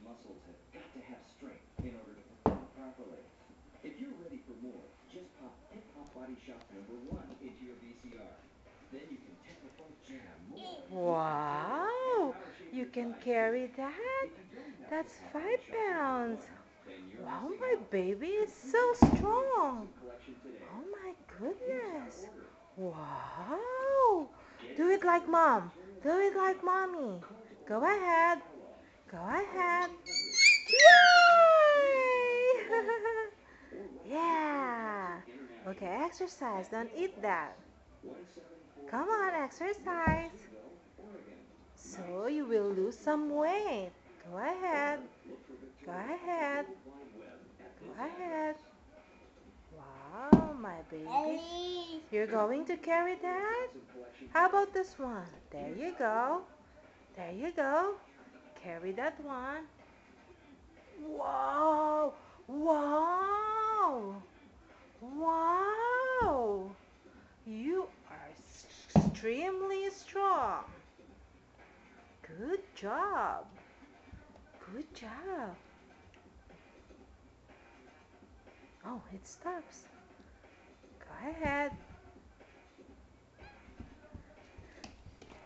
muscles have got to have strength in order to perform properly. If you're ready for more, just pop Hip Hop Body Shop #1 into your VCR. Then you can technical jam more. Wow, you can carry that? That's 5 pounds. Wow, my baby is so strong. Oh my goodness. Wow. Do it like mom. Do it like mommy. Go ahead. Go ahead. Yay! Yeah. Okay, exercise. Don't eat that. Come on, exercise. So you will lose some weight. Go ahead. Go ahead. Go ahead. Wow, my baby. You're going to carry that? How about this one? There you go. There you go. Carry that one. Wow. Wow. Wow. You are extremely strong. Good job. Good job. Oh, it stops. Go ahead.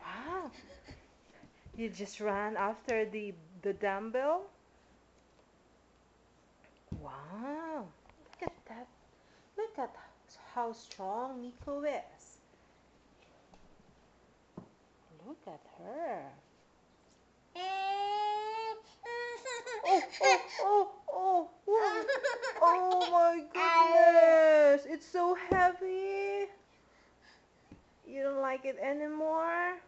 Wow. You just ran after the dumbbell? Wow. Look at that. Look at how strong Miko is. Look at her. Oh, oh, oh, oh, oh. Oh my goodness. It's so heavy. You don't like it anymore?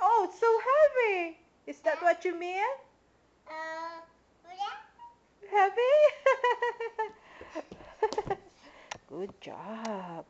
Oh, it's so heavy. Is that what you mean? Heavy? Good job.